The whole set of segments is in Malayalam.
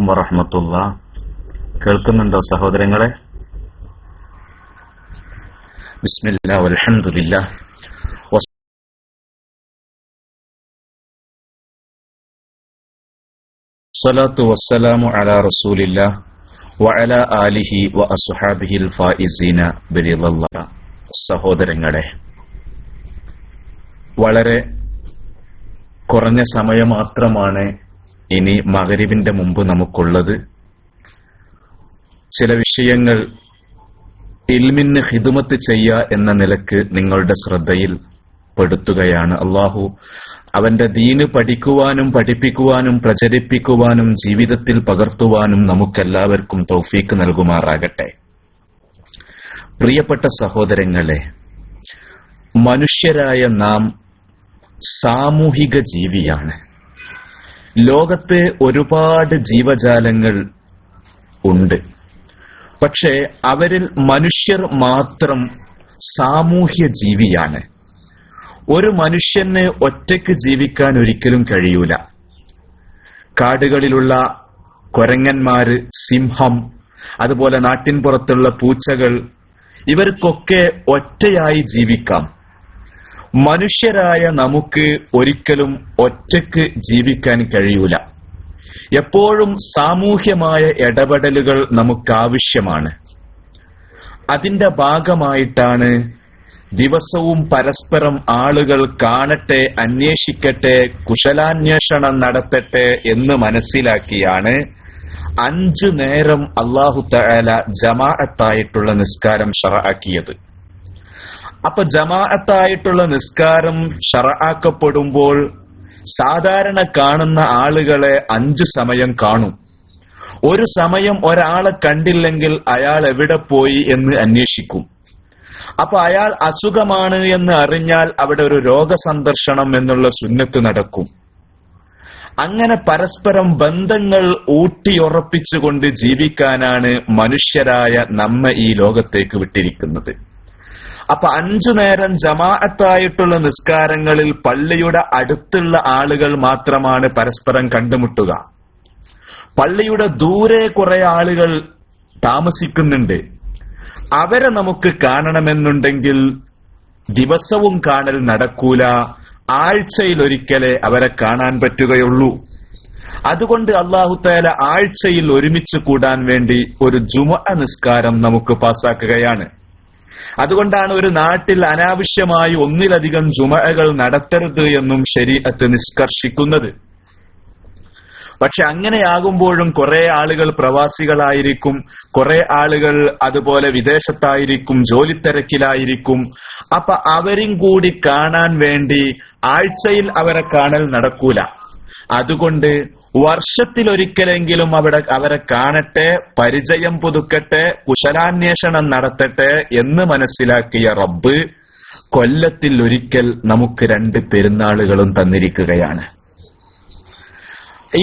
വറഹ്മത്തുള്ളാഹ്. കേൾക്കുന്നുണ്ടോ സഹോദരങ്ങളെ? ബിസ്മില്ലാഹ് വൽഹംദുലില്ലാഹ് വസ്സലാത്തു വസ്സലാമു അലാ റസൂലില്ലാഹ് വഅലാ ആലിഹി വഅസ്ഹാബിഹിൽ ഫായിസീന ബിറിളല്ലാഹ്. സഹോദരങ്ങളെ, വളരെ കുറഞ്ഞ സമയം മാത്രമാണ് ഇനി മഗ്‌രിബിന്റെ മുമ്പ് നമുക്കുള്ളത്. ചില വിഷയങ്ങൾ ഇൽമിന് ഖിദ്മത്ത് ചെയ്യുക എന്ന നിലക്ക് നിങ്ങളുടെ ശ്രദ്ധയിൽ പെടുത്തുകയാണ്. അല്ലാഹു അവന്റെ ദീന് പഠിക്കുവാനും പഠിപ്പിക്കുവാനും പ്രചരിപ്പിക്കുവാനും ജീവിതത്തിൽ പകർത്തുവാനും നമുക്കെല്ലാവർക്കും തൗഫീക്ക് നൽകുമാറാകട്ടെ. പ്രിയപ്പെട്ട സഹോദരങ്ങളെ, മനുഷ്യരായ നാം സാമൂഹിക ജീവിയാണ്. ലോകത്ത് ഒരുപാട് ജീവജാലങ്ങൾ ഉണ്ട്. പക്ഷേ അവരിൽ മനുഷ്യർ മാത്രം സാമൂഹ്യ ജീവിയാണ്. ഒരു മനുഷ്യന് ഒറ്റയ്ക്ക് ജീവിക്കാൻ ഒരിക്കലും കഴിയൂല. കാടുകളിലുള്ള കുരങ്ങന്മാര്, സിംഹം, അതുപോലെ നാട്ടിൻപുറത്തുള്ള പൂച്ചകൾ, ഇവർക്കൊക്കെ ഒറ്റയായി ജീവിക്കാം. മനുഷ്യരായ നമുക്ക് ഒരിക്കലും ഒറ്റയ്ക്ക് ജീവിക്കാൻ കഴിയൂല. എപ്പോഴും സാമൂഹ്യമായ ഇടപെടലുകൾ നമുക്കാവശ്യമാണ്. അതിന്റെ ഭാഗമായിട്ടാണ് ദിവസവും പരസ്പരം ആളുകൾ കാണട്ടെ, അന്വേഷിക്കട്ടെ, കുശലാന്വേഷണം നടത്തട്ടെ എന്ന് മനസ്സിലാക്കിയാണ് 5 നേരം അല്ലാഹു തആല ജമാഅത്തായിട്ടുള്ള നിസ്കാരം ശറഅക്കിയത്. അപ്പൊ ജമാഅത്തായിട്ടുള്ള നിസ്കാരം ശറഅക്കപ്പെടുമ്പോൾ സാധാരണ കാണുന്ന ആളുകളെ 5 സമയം കാണും. ഒരു സമയം ഒരാളെ കണ്ടില്ലെങ്കിൽ അയാൾ എവിടെ പോയി എന്ന് അന്വേഷിക്കും. അപ്പൊ അയാൾ അസുഖമാണ് എന്ന് അറിഞ്ഞാൽ അവിടെ ഒരു രോഗസന്ദർശനം എന്നുള്ള സുന്നത്ത് നടക്കും. അങ്ങനെ പരസ്പരം ബന്ധങ്ങൾ ഊട്ടിയുറപ്പിച്ചുകൊണ്ട് ജീവിക്കാനാണ് മനുഷ്യരായ നമ്മെ ഈ ലോകത്തേക്ക് വിട്ടിരിക്കുന്നത്. അപ്പൊ 5 നേരം ജമാഅത്തായിട്ടുള്ള നിസ്കാരങ്ങളിൽ പള്ളിയുടെ അടുത്തുള്ള ആളുകൾ മാത്രമാണ് പരസ്പരം കണ്ടുമുട്ടുക. പള്ളിയുടെ ദൂരെ കുറെ ആളുകൾ താമസിക്കുന്നുണ്ട്. അവരെ നമുക്ക് കാണണമെന്നുണ്ടെങ്കിൽ ദിവസവും കാണൽ നടക്കൂല. ആഴ്ചയിലൊരിക്കലേ അവരെ കാണാൻ പറ്റുകയുള്ളൂ. അതുകൊണ്ട് അല്ലാഹു തആല ആഴ്ചയിൽ ഒരുമിച്ച് കൂടാൻ വേണ്ടി ഒരു ജുമുഅ നിസ്കാരം നമുക്ക് പാസാക്കുകയാണ്. അതുകൊണ്ടാണ് ഒരു നാട്ടിൽ അനാവശ്യമായി ഒന്നിലധികം ജുമുഅകൾ നടത്തരുത് എന്നും ശരീഅത്ത് നിഷ്കർഷിക്കുന്നത്. പക്ഷെ അങ്ങനെയാകുമ്പോഴും കുറെ ആളുകൾ പ്രവാസികളായിരിക്കും, കുറെ ആളുകൾ അതുപോലെ വിദേശത്തായിരിക്കും, ജോലിത്തിരക്കിലായിരിക്കും. അപ്പൊ അവരും കൂടി കാണാൻ വേണ്ടി ആഴ്ചയിൽ അവരെ കാണൽ നടക്കൂല. അതുകൊണ്ട് വർഷത്തിലൊരിക്കലെങ്കിലും അവരെ കാണട്ടെ, പരിചയം പുതുക്കട്ടെ, കുശലാന്വേഷണം നടത്തട്ടെ എന്ന് മനസ്സിലാക്കിയ റബ്ബ് കൊല്ലത്തിൽ ഒരിക്കൽ നമുക്ക് 2 പെരുന്നാളുകളും തന്നിരിക്കുകയാണ്.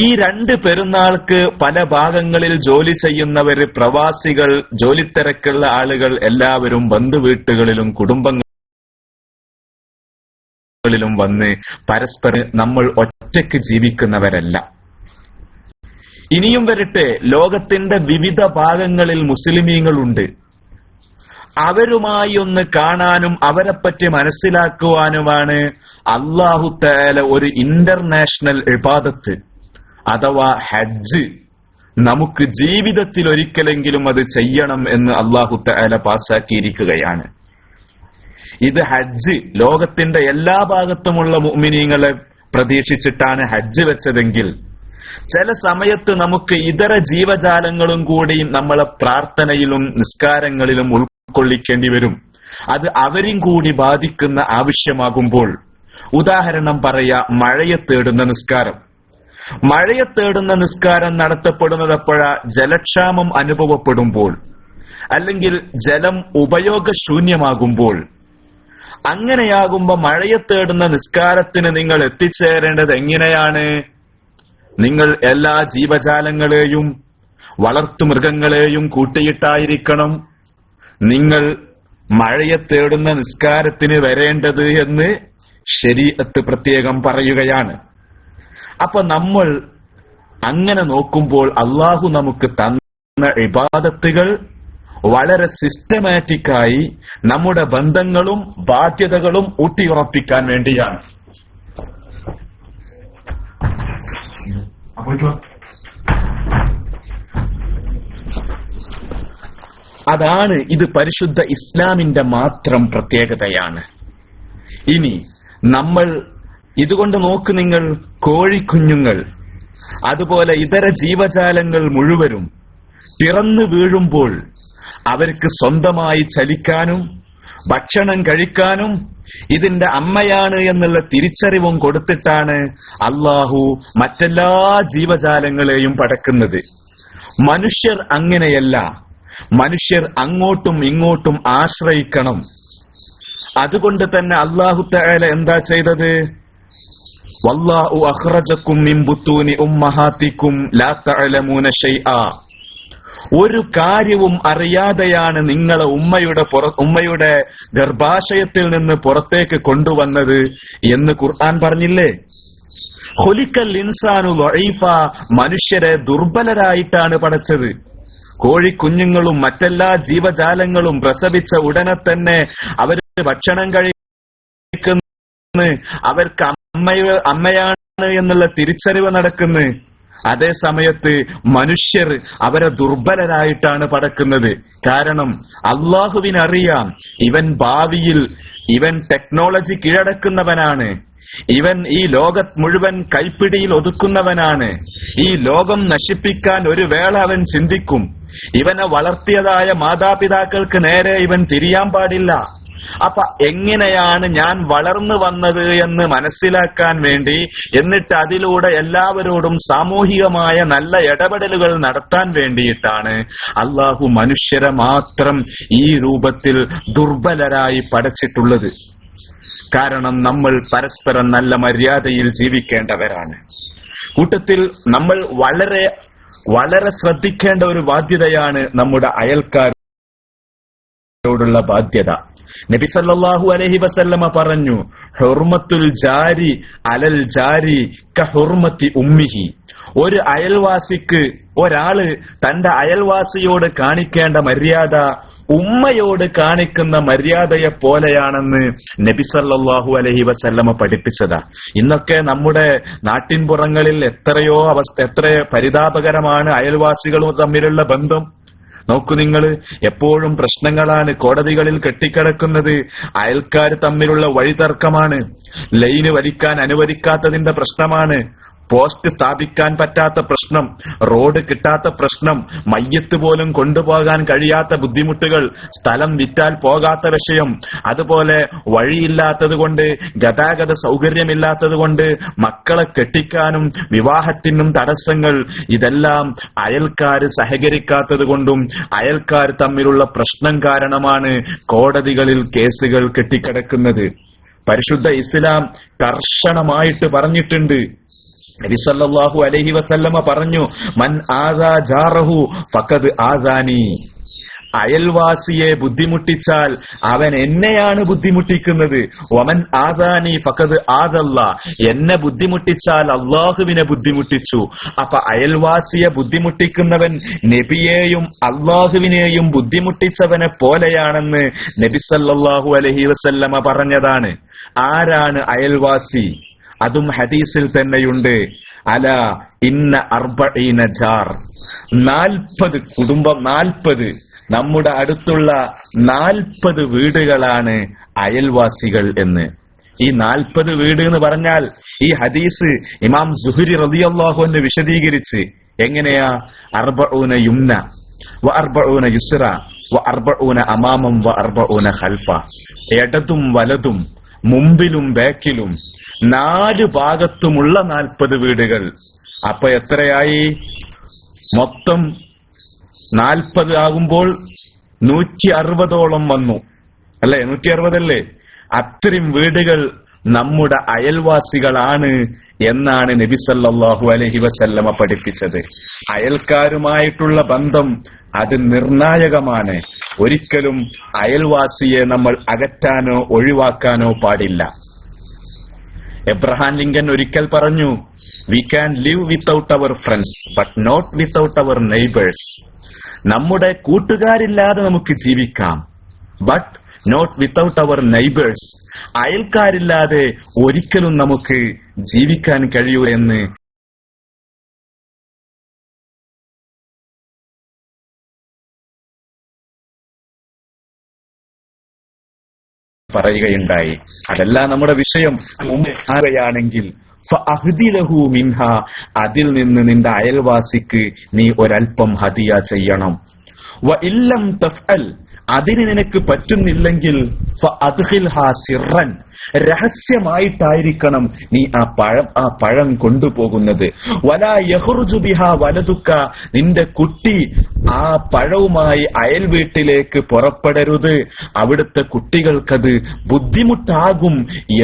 ഈ 2 പെരുന്നാൾക്ക് പല ഭാഗങ്ങളിൽ ജോലി ചെയ്യുന്നവര്, പ്രവാസികൾ, ജോലിത്തിരക്കുള്ള ആളുകൾ എല്ലാവരും ബന്ധുവീട്ടുകളിലും കുടുംബങ്ങളിലും വന്ന് പരസ്പരം നമ്മൾ ഒറ്റയ്ക്ക് ജീവിക്കുന്നവരല്ല. ഇനിയും വരട്ടെ, ലോകത്തിന്റെ വിവിധ ഭാഗങ്ങളിൽ മുസ്ലിമീങ്ങളുണ്ട്. അവരുമായി ഒന്ന് കാണാനും അവരെപ്പറ്റി മനസ്സിലാക്കുവാനുമാണ് അല്ലാഹു തആല ഒരു ഇന്റർനാഷണൽ ഇബാദത്ത് അഥവാ ഹജ്ജ് നമുക്ക് ജീവിതത്തിൽ ഒരിക്കലെങ്കിലും അത് ചെയ്യണം എന്ന് അല്ലാഹു തആല പാസാക്കിയിരിക്കുകയാണ്. ഇത് ഹജ്ജ് ലോകത്തിന്റെ എല്ലാ ഭാഗത്തുമുള്ള മുഅ്മിനീങ്ങളെ പ്രതീക്ഷിച്ചിട്ടാണ് ഹജ്ജ് വെച്ചതെങ്കിൽ ചില സമയത്ത് നമുക്ക് ഇതര ജീവജാലങ്ങളും കൂടി നമ്മളെ പ്രാർത്ഥനയിലും നിസ്കാരങ്ങളിലും ഉൾക്കൊള്ളിക്കേണ്ടി വരും. അത് അവരും കൂടി ബാധിക്കുന്ന ആവശ്യമാകുമ്പോൾ, ഉദാഹരണം പറയാ, മഴയെ തേടുന്ന നിസ്കാരം. മഴയെ തേടുന്ന നിസ്കാരം നടത്തപ്പെടുന്നത് എപ്പോഴാ? ജലക്ഷാമം അനുഭവപ്പെടുമ്പോൾ, അല്ലെങ്കിൽ ജലം ഉപയോഗശൂന്യമാകുമ്പോൾ. അങ്ങനെയാകുമ്പോ മഴയെ തേടുന്ന നിസ്കാരത്തിന് നിങ്ങൾ എത്തിച്ചേരേണ്ടത് എങ്ങനെയാണ്? നിങ്ങൾ എല്ലാ ജീവജാലങ്ങളെയും വളർത്തുമൃഗങ്ങളെയും കൂട്ടിയിട്ടായിരിക്കണം നിങ്ങൾ മഴയെ തേടുന്ന നിസ്കാരത്തിന് വരേണ്ടത് എന്ന് ശരീഅത്ത് പ്രത്യേകം പറയുകയാണ്. അപ്പൊ നമ്മൾ അങ്ങനെ നോക്കുമ്പോൾ അള്ളാഹു നമുക്ക് തന്ന ഇബാദത്തുകൾ വളരെ സിസ്റ്റമാറ്റിക്കായി നമ്മുടെ ബന്ധങ്ങളും ബാധ്യതകളും ഊട്ടിയുറപ്പിക്കാൻ വേണ്ടിയാണ്. അതാണ് ഇത് പരിശുദ്ധ ഇസ്ലാമിന്റെ മാത്രം പ്രത്യേകതയാണ്. ഇനി നമ്മൾ ഇതുകൊണ്ട് നോക്ക്, നിങ്ങൾ കോഴിക്കുഞ്ഞുങ്ങൾ അതുപോലെ ഇതര ജീവജാലങ്ങൾ മുഴുവനും പിറന്നു വീഴുമ്പോൾ അവർക്ക് സ്വന്തമായി ചലിക്കാനും ഭക്ഷണം കഴിക്കാനും ഇതിന്റെ അമ്മയാണ് എന്നുള്ള തിരിച്ചറിവും കൊടുത്തിട്ടാണ് അള്ളാഹു മറ്റെല്ലാ ജീവജാലങ്ങളെയും പടക്കുന്നത്. മനുഷ്യർ അങ്ങനെയല്ല. മനുഷ്യർ അങ്ങോട്ടും ഇങ്ങോട്ടും ആശ്രയിക്കണം. അതുകൊണ്ട് തന്നെ അല്ലാഹു തആല എന്താ ചെയ്തത്? വല്ലാഹു അഖ്റജകും മിൻ ബുത്തൂനി ഉമ്മഹാതികും ലാ തഅലമൂന ശൈആ. ഒരു കാര്യവും അറിയാതെയാണ് നിങ്ങളെ ഉമ്മയുടെ ഗർഭാശയത്തിൽ നിന്ന് പുറത്തേക്ക് കൊണ്ടുവന്നത് എന്ന് ഖുർആൻ പറഞ്ഞില്ലേ? ഖുലിഖൽ ഇൻസാനു ദഈഫ. മനുഷ്യരെ ദുർബലരായിട്ടാണ് പടച്ചത്. കോഴിക്കുഞ്ഞുങ്ങളും മറ്റെല്ലാ ജീവജാലങ്ങളും പ്രസവിച്ച ഉടനെ തന്നെ അവർ ഭക്ഷണം കഴിക്കുന്നു, അവർക്ക് അമ്മയാണ് എന്നുള്ള തിരിച്ചറിവ് നടക്കുന്നു. അതേ സമയത്ത് മനുഷ്യർ അവരെ ദുർബലരായിട്ടാണ് പടക്കുന്നത്. കാരണം അള്ളാഹുവിനറിയാം ഇവൻ ഭാവിയിൽ ഇവൻ ടെക്നോളജി കീഴടക്കുന്നവനാണ്, ഇവൻ ഈ ലോകം മുഴുവൻ കൈപ്പിടിയിൽ ഒതുക്കുന്നവനാണ്, ഈ ലോകം നശിപ്പിക്കാൻ ഒരു വേള അവൻ ചിന്തിക്കും. ഇവനെ വളർത്തിയതായ മാതാപിതാക്കൾക്ക് നേരെ ഇവൻ തിരിയാൻ പാടില്ല. അപ്പൊ എങ്ങനെയാണ് ഞാൻ വളർന്നു വന്നത് എന്ന് മനസ്സിലാക്കാൻ വേണ്ടി, എന്നിട്ട് അതിലൂടെ എല്ലാവരോടും സാമൂഹികമായ നല്ല ഇടപെടലുകൾ നടത്താൻ വേണ്ടിയിട്ടാണ് അള്ളാഹു മനുഷ്യരെ മാത്രം ഈ രൂപത്തിൽ ദുർബലരായി പടച്ചിട്ടുള്ളത്. കാരണം നമ്മൾ പരസ്പരം നല്ല മര്യാദയിൽ ജീവിക്കേണ്ടവരാണ്. കൂട്ടത്തിൽ നമ്മൾ വളരെ വളരെ ശ്രദ്ധിക്കേണ്ട ഒരു ബാധ്യതയാണ് നമ്മുടെ അയൽക്കാരോടുള്ള ബാധ്യത. നബി സല്ലല്ലാഹു അലൈഹി വസല്ലമ പറഞ്ഞു, ഹുർമത്തുൽ ജാരി അലൽ ജാരി കഹുർമത്തി ഉമ്മിഹി. ഒരു അയൽവാസിക്ക് ഒരാള് തന്റെ അയൽവാസിയോട് കാണിക്കേണ്ട മര്യാദ ഉമ്മയോട് കാണിക്കുന്ന മര്യാദയെ പോലെയാണെന്ന് നബി സല്ലല്ലാഹു അലൈഹി വസല്ലമ പഠിപ്പിച്ചതാ. ഇന്നൊക്കെ നമ്മുടെ നാട്ടിൻപുറങ്ങളിൽ എത്ര പരിതാപകരമാണ് അയൽവാസികളും തമ്മിലുള്ള ബന്ധം. നോക്കൂ നിങ്ങൾ, എപ്പോഴും പ്രശ്നങ്ങളാണ് കോടതികളിൽ കെട്ടിക്കിടക്കുന്നത്. അയൽക്കാർ തമ്മിലുള്ള വഴിതർക്കമാണ്, ലൈന് വലിക്കാൻ അനുവദിക്കാത്തതിന്റെ പ്രശ്നമാണ്, പോസ്റ്റ് സ്ഥാപിക്കാൻ പറ്റാത്ത പ്രശ്നം, റോഡ് കിട്ടാത്ത പ്രശ്നം, മയ്യത്ത് പോലും കൊണ്ടുപോകാൻ കഴിയാത്ത ബുദ്ധിമുട്ടുകൾ, സ്ഥലം വിറ്റാൽ പോകാത്ത വിഷയം, അതുപോലെ വഴിയില്ലാത്തത് കൊണ്ട്, ഗതാഗത സൗകര്യമില്ലാത്തത് കൊണ്ട് മക്കളെ കെട്ടിക്കാനും വിവാഹത്തിനും തടസ്സങ്ങൾ. ഇതെല്ലാം അയൽക്കാർ സഹകരിക്കാത്തത് കൊണ്ടും അയൽക്കാർ തമ്മിലുള്ള പ്രശ്നം കാരണമാണ് കോടതികളിൽ കേസുകൾ കെട്ടിക്കിടക്കുന്നത്. പരിശുദ്ധ ഇസ്ലാം കർശനമായിട്ട് പറഞ്ഞിട്ടുണ്ട്. നബി സല്ലല്ലാഹു അലൈഹി വസല്ലമ പറഞ്ഞു, മൻ ആദാ ജാറഹു ഫഖദ് ആദാനി. അയൽവാസിയെ ബുദ്ധിമുട്ടിച്ചാൽ അവൻ എന്നെയാണ് ബുദ്ധിമുട്ടിക്കുന്നത്. വമൻ ആദാനി ഫഖദ് ആദല്ലാ. എന്നെ ബുദ്ധിമുട്ടിച്ചാൽ അള്ളാഹുവിനെ ബുദ്ധിമുട്ടിച്ചു. അപ്പൊ അയൽവാസിയെ ബുദ്ധിമുട്ടിക്കുന്നവൻ നബിയെയും അള്ളാഹുവിനെയും ബുദ്ധിമുട്ടിച്ചവനെ പോലെയാണെന്ന് നബി സല്ലല്ലാഹു അലൈഹി വസല്ലമ പറഞ്ഞതാണ്. ആരാണ് അയൽവാസി? അതും ഹദീസിൽ തന്നെയുണ്ട്. അല ഇന്ന അർബഈന ജാർ. 40 കുടുംബം, 40 നമ്മുടെ അടുത്തുള്ള 40 വീടുകളാണ് അയൽവാസികൾ എന്ന്. ഈ 40 വീട് എന്ന് പറഞ്ഞാൽ ഈ ഹദീസ് ഇമാം സുഹരി റളിയല്ലാഹു അൻഹു വിശദീകരിച്ച് എങ്ങനെയാ? 40 യുംന വ 40 യുസ്ര വ 40 അമാമം വ 40 ഖൽഫ. ഇടതും വലതും മുമ്പിലും ബാക്കിലും 4 ഭാഗത്തുമുള്ള 40 വീടുകൾ. അപ്പൊ എത്രയായി? മൊത്തം 40 ആകുമ്പോൾ 160ഓളം വന്നു അല്ലെ? 160 അല്ലേ? അത്രയും വീടുകൾ നമ്മുടെ അയൽവാസികളാണ് എന്നാണ് നബി സല്ലല്ലാഹു അലൈഹി വസല്ലമ പഠിപ്പിച്ചത്. അയൽക്കാരുമായിട്ടുള്ള ബന്ധം അത് നിർണായകമാണ്. ഒരിക്കലും അയൽവാസിയെ നമ്മൾ അകറ്റാനോ ഒഴിവാക്കാനോ പാടില്ല. എബ്രഹാം ലിങ്കൻ ഒരിക്കൽ പറഞ്ഞു, We can live without our friends, but not without our neighbors. നമ്മുടെ കൂട്ടുകാരില്ലാതെ നമുക്ക് ജീവിക്കാം, but not without our neighbors. അയൽക്കാരില്ലാതെ ഒരിക്കലും നമുക്ക് ജീവിക്കാൻ കഴിയൂ എന്ന് പറയുകയുണ്ടായി. അതല്ല നമ്മുടെ വിഷയം. ആരെയാണെങ്കിൽ ഫഅഹ്ദിലഹു മിൻഹ, അതിൽ നിന്ന് നിന്റെ അയൽവാസിക്ക് നീ ഒരൽപ്പം ഹദിയ ചെയ്യണം. വ ഇല്ലം തഫ്അൽ, അതിന് നിനക്ക് പറ്റുന്നില്ലെങ്കിൽ ഫഅദ്ഖിൽഹാ സിർറൻ, രഹസ്യമായിട്ടായിരിക്കണം നീ ആ പഴം കൊണ്ടുപോകുന്നത്. വലാ യഖ്റുജു ബിഹാ വലതുക, നിന്റെ കുട്ടി ആ പഴവുമായി അയൽ വീട്ടിലേക്ക് പുറപ്പെടരുത്, അവിടുത്തെ കുട്ടികൾക്കത് ബുദ്ധിമുട്ടാകും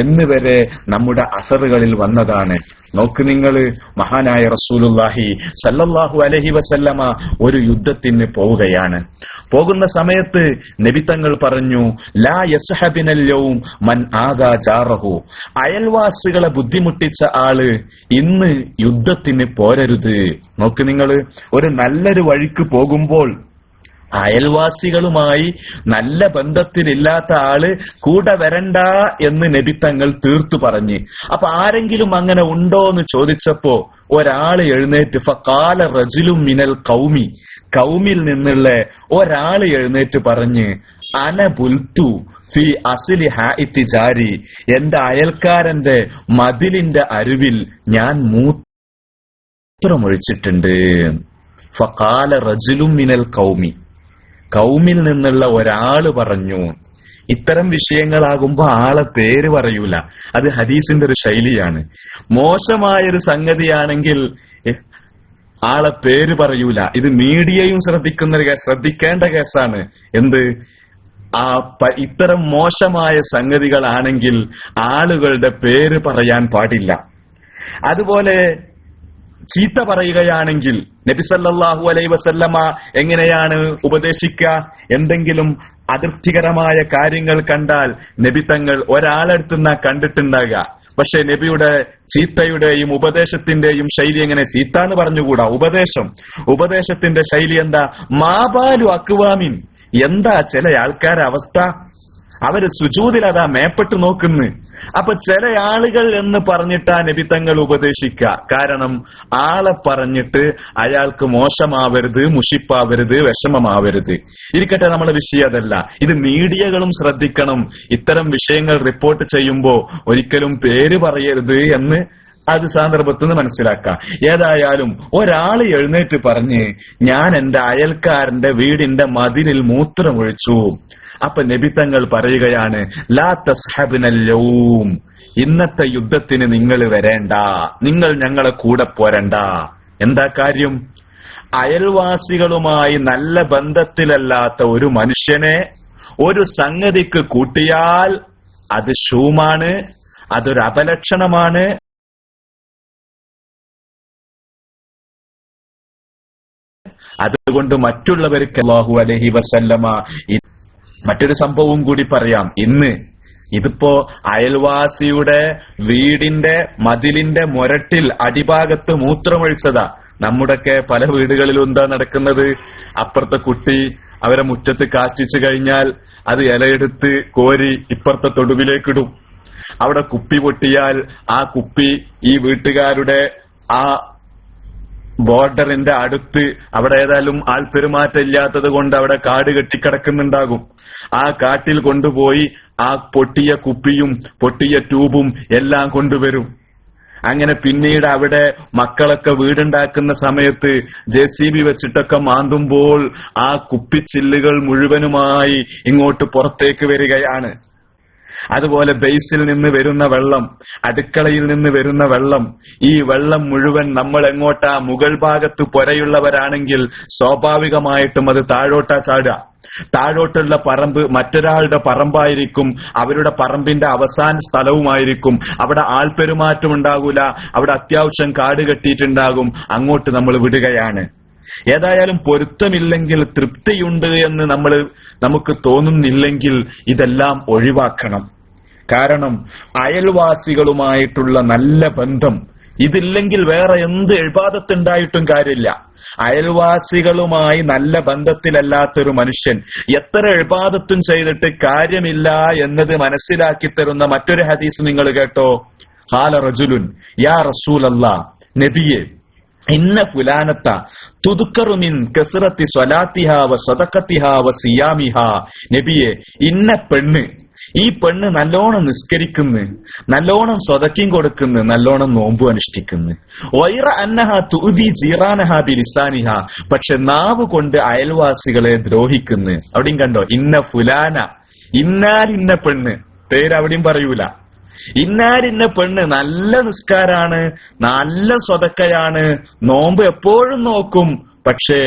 എന്ന് വരെ നമ്മുടെ അസറുകളിൽ വന്നതാണ്. നോക്ക് നിങ്ങൾ, മഹാനായ റസൂലുള്ളാഹി സല്ലല്ലാഹു അലൈഹി വസല്ലമ ഒരു യുദ്ധത്തിന് പോവുകയാണ്. പോകുന്ന സമയത്ത് നബി തങ്ങൾ പറഞ്ഞു, ലാ യസ്ഹബിനൽ യൗം മൻ ആദാ ജാറഹു, അയൽവാസികളെ ബുദ്ധിമുട്ടിച്ച ആള് ഇന്ന് യുദ്ധത്തിന് പോരരുത്. നോക്ക് നിങ്ങൾ, ഒരു നല്ലൊരു വഴിക്ക് പോകുമ്പോൾ അയൽവാസികളുമായി നല്ല ബന്ധത്തിലില്ലാത്ത ആള് കൂടെ വരണ്ട എന്ന് നബി തങ്ങൾ തീർത്തു പറഞ്ഞ്. അപ്പൊ ആരെങ്കിലും അങ്ങനെ ഉണ്ടോ എന്ന് ചോദിച്ചപ്പോ ഒരാള് എഴുന്നേറ്റ് ഫഖാല റജുലും മിനൽ ഖൗമി, കൗമിൽ നിന്നുള്ള ഒരാള് എഴുന്നേറ്റ് പറഞ്ഞ് അന ബുൽതു ഫി അസ്ലി ഹാഇത്തി ജാരി, എന്റെ അയൽക്കാരന്റെ മതിലിന്റെ അരുവിൽ ഞാൻ മൂത്രമൊഴിച്ചിട്ടുണ്ട്. ഫഖാല റജുലും മിനൽ ഖൗമി, കൗമിൽ നിന്നുള്ള ഒരാള് പറഞ്ഞു. ഇത്തരം വിഷയങ്ങളാകുമ്പോ ആളെ പേര് പറയൂല, അത് ഹദീസിന്റെ ഒരു ശൈലിയാണ്. മോശമായൊരു സംഗതിയാണെങ്കിൽ ആളെ പേര് പറയൂല. ഇത് മീഡിയയും ശ്രദ്ധിക്കേണ്ട കേസാണ്. എന്ത്, ഇത്തരം മോശമായ സംഗതികളാണെങ്കിൽ ആളുകളുടെ പേര് പറയാൻ പാടില്ല. അതുപോലെ ചീത്ത പറയുകയാണെങ്കിൽ നബി സല്ലല്ലാഹു അലൈഹി വസല്ലമ എങ്ങനെയാണ് ഉപദേശിക്കുക? എന്തെങ്കിലും അതിർത്തികരമായ കാര്യങ്ങൾ കണ്ടാൽ നബി തങ്ങൾ ഒരാളെടുത്തുനിന്നാ കണ്ടിട്ടുണ്ടാകുക. പക്ഷെ നബിയുടെ ചീത്തയുടെയും ഉപദേശത്തിന്റെയും ശൈലി എങ്ങനെ? ചീത്ത എന്ന് പറഞ്ഞുകൂടാ, ഉപദേശത്തിന്റെ ശൈലി എന്താ? മാബാലു അക്വാമിൻ, എന്താ ചില ആൾക്കാരുടെ അവസ്ഥ? അവര് സുജൂദിൽ അതാ മേപ്പെട്ട് നോക്കുന്നു. അപ്പൊ ചില ആളുകൾ എന്ന് പറഞ്ഞിട്ടാ നബി തങ്ങൾ ഉപദേശിക്കുക. കാരണം ആളെ പറഞ്ഞിട്ട് അയാൾക്ക് മോശമാവരുത്, മുഷിപ്പാവരുത്, വിഷമമാവരുത്. ഇരിക്കട്ടെ, നമ്മളെ വിഷയം അതല്ല. ഇത് മീഡിയകളും ശ്രദ്ധിക്കണം. ഇത്തരം വിഷയങ്ങൾ റിപ്പോർട്ട് ചെയ്യുമ്പോ ഒരിക്കലും പേര് പറയരുത് എന്ന് അത് സന്ദർഭത്തിൽ നിന്ന് മനസ്സിലാക്കാം. ഏതായാലും ഒരാൾ എഴുന്നേറ്റ് പറഞ്ഞ് ഞാൻ എന്റെ അയൽക്കാരന്റെ വീടിന്റെ മതിലിൽ മൂത്രമൊഴിച്ചു. അപ്പൊ നബി തങ്ങൾ പറയുകയാണ്, ലാ തസ്ഹബ്നൽ യൗം, ഇന്നത്തെ യുദ്ധത്തിന് നിങ്ങൾ വരേണ്ട, നിങ്ങൾ ഞങ്ങളെ കൂടെ പോരണ്ട. എന്താ കാര്യം? അയൽവാസികളുമായി നല്ല ബന്ധത്തിലല്ലാത്ത ഒരു മനുഷ്യനെ ഒരു സംഗതിക്ക് കൂട്ടിയാൽ അത് ശൂമാണ്, അതൊരു അപലക്ഷണമാണ്. അതുകൊണ്ട് മറ്റുള്ളവർക്ക് അല്ലാഹു അലൈഹി വസല്ലമ മറ്റൊരു സംഭവം കൂടി പറയാം. ഇതിപ്പോ അയൽവാസിയുടെ വീടിന്റെ മതിലിന്റെ മുരട്ടിൽ അടിഭാഗത്ത് മൂത്രമൊഴിച്ചതാ. നമ്മുടെയൊക്കെ പല വീടുകളിലും എന്താ നടക്കുന്നത്? അപ്പുറത്തെ കുട്ടി അവരെ മുറ്റത്ത് കാഷ്ടിച്ചു കഴിഞ്ഞാൽ അത് ഇലയെടുത്ത് കോരി ഇപ്പുറത്തെ തൊടുവിലേക്കിടും. അവിടെ കുപ്പി പൊട്ടിയാൽ ആ കുപ്പി ഈ വീട്ടുകാരുടെ ആ ബോർഡറിന്റെ അടുത്ത്, അവിടെ ഏതായാലും ആൾപെരുമാറ്റം ഇല്ലാത്തത് കൊണ്ട് അവിടെ കാട് കെട്ടിക്കിടക്കുന്നുണ്ടാകും. ആ കാട്ടിൽ കൊണ്ടുപോയി ആ പൊട്ടിയ കുപ്പിയും പൊട്ടിയ ട്യൂബും എല്ലാം കൊണ്ടുവരും. അങ്ങനെ പിന്നീട് അവിടെ മക്കളൊക്കെ വീടുണ്ടാക്കുന്ന സമയത്ത് JCB വെച്ചിട്ടൊക്കെ മാന്തുമ്പോൾ ആ കുപ്പിച്ചില്ലുകൾ മുഴുവനുമായി ഇങ്ങോട്ട് പുറത്തേക്ക് വരികയാണ്. അതുപോലെ ബേസിൽ നിന്ന് വരുന്ന വെള്ളം, അടുക്കളയിൽ നിന്ന് വരുന്ന വെള്ളം, ഈ വെള്ളം മുഴുവൻ നമ്മൾ എങ്ങോട്ടാ? മുകൾ ഭാഗത്ത് പൊരയുള്ളവരാണെങ്കിൽ സ്വാഭാവികമായിട്ടും അത് താഴോട്ടാ ചാടുക. താഴോട്ടുള്ള പറമ്പ് മറ്റൊരാളുടെ പറമ്പായിരിക്കും, അവരുടെ പറമ്പിന്റെ അവസാന സ്ഥലവുമായിരിക്കും. അവിടെ ആൾപെരുമാറ്റം ഉണ്ടാകൂല, അവിടെ അത്യാവശ്യം കാട് കെട്ടിയിട്ടുണ്ടാകും. അങ്ങോട്ട് നമ്മൾ വിടുകയാണ്. ഏതായാലും പൊരുത്തമില്ലെങ്കിൽ, തൃപ്തിയുണ്ട് എന്ന് നമുക്ക് തോന്നുന്നില്ലെങ്കിൽ ഇതെല്ലാം ഒഴിവാക്കണം. കാരണം അയൽവാസികളുമായിട്ടുള്ള നല്ല ബന്ധം ഇതില്ലെങ്കിൽ വേറെ എന്ത് ഇബാദത്തുണ്ടായിട്ടും കാര്യമില്ല. അയൽവാസികളുമായി നല്ല ബന്ധത്തിലല്ലാത്തൊരു മനുഷ്യൻ എത്ര ഇബാദത്തും ചെയ്തിട്ട് കാര്യമില്ല എന്നത് മനസ്സിലാക്കി തരുന്ന മറ്റൊരു ഹദീസ് നിങ്ങൾ കേട്ടോ. ഖാല റജുലുൻ യാ റസൂലല്ലാഹ്, നബിയേ, ഇന്ന ഫുലാനത്ത തുദ്കറു മിൻ കസ്റത്തി സ്വലാത്തിഹാ വ സദഖത്തിഹാ വ സിയാമിഹാ. നബിയെ, ഇന്ന പെണ്ണ്, ഈ പെണ്ണ് നല്ലോണം നിസ്കരിക്കുന്നു, നല്ലോണം സ്വതക്കയും കൊടുക്കുന്നു, നല്ലോണം നോമ്പ് അനുഷ്ഠിക്കുന്നു. വൈറ അന്നഹ തുഅദി ജീറാനഹ ബിലിസാനിഹ, പക്ഷെ നാവ് കൊണ്ട് അയൽവാസികളെ ദ്രോഹിക്കുന്നു. അവിടെയും കണ്ടോ, ഇന്ന ഫുലാന, ഇന്നാലിന്ന പെണ്ണ്, പേര് അവിടെയും പറയൂല. ഇന്നാലിന്ന പെണ്ണ് നല്ല നിസ്കാരാണ്, നല്ല സ്വതക്കയാണ്, നോമ്പ് എപ്പോഴും നോക്കും, പക്ഷേ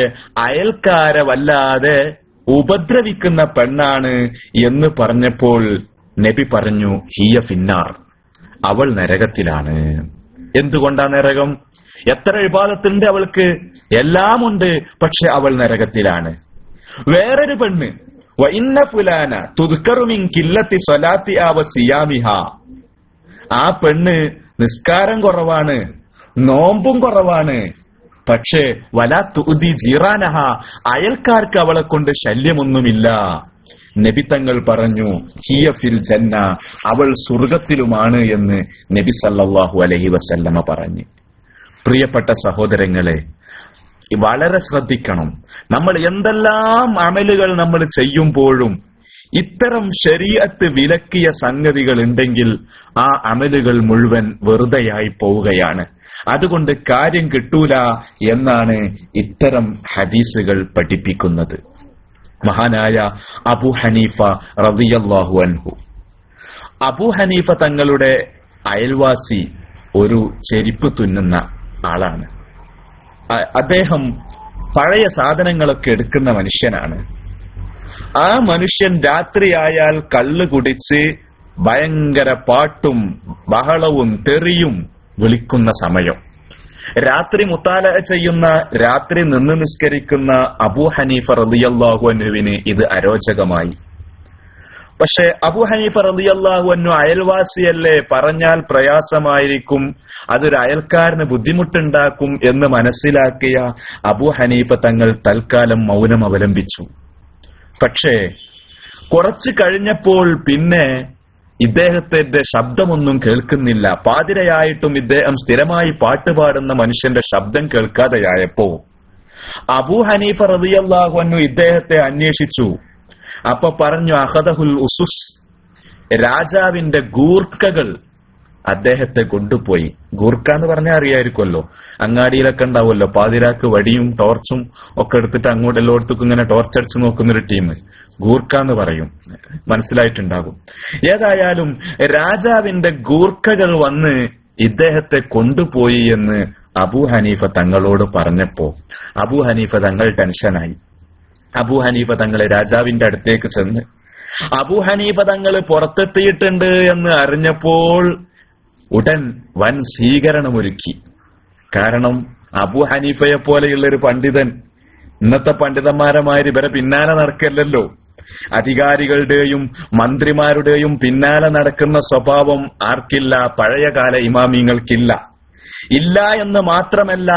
അയൽക്കാരെ വല്ലാതെ ഉപദ്രവിക്കുന്ന പെണ്ണാണ് എന്ന് പറഞ്ഞപ്പോൾ നബി പറഞ്ഞു, ഹിയ ഫിന്നാർ, അവൾ നരകത്തിലാണ്. എന്തുകൊണ്ടാ നരകം? എത്ര ഇബാദത്തുണ്ട് അവൾക്ക്, എല്ലാമുണ്ട്, പക്ഷെ അവൾ നരകത്തിലാണ്. വേറൊരു പെണ്ണ്, വ ഇന്ന ഫുലാന തുദ്കറു മിൻ കില്ലത്തി സ്വലാത്തിഹാ വ സിയാമിഹാ, ആ പെണ്ണ് നിസ്കാരം കുറവാണ്, നോമ്പും കുറവാണ്, പക്ഷേ വലാ തുഅദി ജീറാനഹ, അയൽക്കാർക്ക് അവളെ കൊണ്ട് ശല്യമൊന്നുമില്ല. നബി തങ്ങൾ പറഞ്ഞു, ഹിയ ഫിൽ ജന്ന, അവൾ സ്വർഗത്തിലുമാണ് എന്ന് നബി സല്ലല്ലാഹു അലൈഹി വസല്ലമ പറഞ്ഞു. പ്രിയപ്പെട്ട സഹോദരങ്ങളെ, വളരെ ശ്രദ്ധിക്കണം. നമ്മൾ എന്തെല്ലാം അമലുകൾ നമ്മൾ ചെയ്യുമ്പോഴും ഇത്തരം ശരീഅത്ത് വിലക്കിയ സംഗതികൾ ഉണ്ടെങ്കിൽ ആ അമലുകൾ മുഴുവൻ വെറുതെയായി പോവുകയാണ്. അതുകൊണ്ട് കാര്യം കിട്ടൂല എന്നാണ് ഇത്തരം ഹദീസുകൾ പഠിപ്പിക്കുന്നത്. മഹാനായ അബൂ ഹനീഫ റളിയല്ലാഹു അൻഹു, അബൂ ഹനീഫ തങ്ങളുടെ അയൽവാസി ഒരു ചെരിപ്പ് തുന്നുന്ന ആളാണ്. അദ്ദേഹം പഴയ സാധനങ്ങളൊക്കെ എടുക്കുന്ന മനുഷ്യനാണ്. ആ മനുഷ്യൻ രാത്രിയായാൽ കള്ള് കുടിച്ച് ഭയങ്കര പാട്ടും ബഹളവും തെറിയും വിളിക്കുന്ന സമയം, രാത്രി മുത്താല ചെയ്യുന്ന, രാത്രി നിന്ന് നിസ്കരിക്കുന്ന അബൂ ഹനീഫ റളിയല്ലാഹു അൻഹുവിന് ഇത് അരോചകമായി. പക്ഷെ അബൂ ഹനീഫ റളിയല്ലാഹു അൻഹു അയൽവാസിയല്ലേ, പറഞ്ഞാൽ പ്രയാസമായിരിക്കും, അതൊരു അയൽക്കാരന് ബുദ്ധിമുട്ടുണ്ടാക്കും എന്ന് മനസ്സിലാക്കിയ അബൂ ഹനീഫ തങ്ങൾ തൽക്കാലം മൗനം അവലംബിച്ചു. പക്ഷേ കുറച്ചു കഴിഞ്ഞപ്പോൾ പിന്നെ ഇദ്ദേഹത്തിന്റെ ശബ്ദമൊന്നും കേൾക്കുന്നില്ല. പാതിരയായിട്ടും ഇദ്ദേഹം സ്ഥിരമായി പാട്ടുപാടുന്ന മനുഷ്യന്റെ ശബ്ദം കേൾക്കാതെയായപ്പോ അബൂ ഹനീഫ റളിയല്ലാഹു അൻഹു ഇദ്ദേഹത്തെ അന്വേഷിച്ചു. അപ്പൊ പറഞ്ഞു, അഖദഹുൽ ഉസുസ്, രാജാവിന്റെ ഗൂർക്കകൾ അദ്ദേഹത്തെ കൊണ്ടുപോയി. ഗൂർക്ക എന്ന് പറഞ്ഞാൽ അറിയായിരിക്കുമല്ലോ, അങ്ങാടിയിലൊക്കെ ഉണ്ടാവുമല്ലോ, പാതിരാക്ക് വടിയും ടോർച്ചും ഒക്കെ എടുത്തിട്ട് അങ്ങോട്ട് എല്ലായിടത്തും ഇങ്ങനെ ടോർച്ചടിച്ച് നോക്കുന്നൊരു ടീം, ഗൂർക്ക എന്ന് പറയും, മനസ്സിലായിട്ടുണ്ടാകും. ഏതായാലും രാജാവിന്റെ ഗൂർക്കകൾ വന്ന് ഇദ്ദേഹത്തെ കൊണ്ടുപോയി എന്ന് അബൂ ഹനീഫ തങ്ങളോട് പറഞ്ഞപ്പോ അബൂ ഹനീഫ തങ്ങൾ ടെൻഷനായി. അബൂ ഹനീഫ തങ്ങളെ രാജാവിന്റെ അടുത്തേക്ക് ചെന്ന് അബൂ ഹനീഫ തങ്ങൾ പുറത്തെത്തിയിട്ടുണ്ട് എന്ന് അറിഞ്ഞപ്പോൾ ഉടൻ വൻ സ്വീകരണമൊരുക്കി. കാരണം അബൂ ഹനീഫയെ പോലെയുള്ളൊരു പണ്ഡിതൻ, ഇന്നത്തെ പണ്ഡിതന്മാരമാര് ഇവരെ പിന്നാലെ നടക്കല്ലല്ലോ, അധികാരികളുടെയും മന്ത്രിമാരുടെയും പിന്നാലെ നടക്കുന്ന സ്വഭാവം ആർക്കില്ല? പഴയകാല ഇമാമിങ്ങൾക്കില്ല. ഇല്ല എന്ന് മാത്രമല്ല,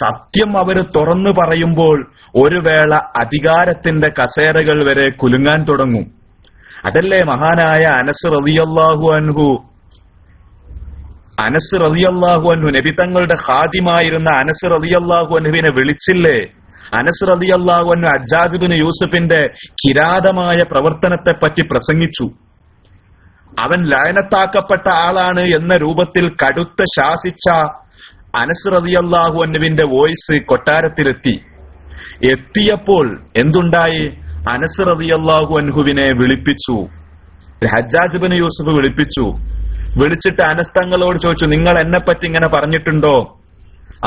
സത്യം അവര് തുറന്നു പറയുമ്പോൾ ഒരു വേള അധികാരത്തിന്റെ കസേരകൾ വരെ കുലുങ്ങാൻ തുടങ്ങും. അതല്ലേ മഹാനായ അനസ് റളിയല്ലാഹു അൻഹു നബി തങ്ങളുടെ ഖാദിമായിരുന്ന അനസ് റളിയല്ലാഹു അൻഹുവിനെ വിളിച്ചില്ലേ? അനസ് റളിയല്ലാഹു അൻഹു ഹജ്ജാജ് ഇബ്നു യൂസുഫിന്റെ കിരാതമായ പ്രവർത്തനത്തെ പറ്റി പ്രസംഗിച്ചു. അവൻ ലഅനത്താക്കപ്പെട്ട ആളാണ് എന്ന രൂപത്തിൽ കടുത്ത ശാസിച്ച അനസ് റളിയല്ലാഹു അൻഹുവിന്റെ വോയിസ് കൊട്ടാരത്തിലെത്തി. എത്തിയപ്പോൾ എന്തുണ്ടായി? അനസ് റളിയല്ലാഹു അൻഹുവിനെ വിളിപ്പിച്ചു, ഹജ്ജാജ് ഇബ്നു യൂസുഫ് വിളിപ്പിച്ചു. വിളിച്ചിട്ട് അനസ് തങ്ങളോട് ചോദിച്ചു, നിങ്ങൾ എന്നെ പറ്റി ഇങ്ങനെ പറഞ്ഞിട്ടുണ്ടോ?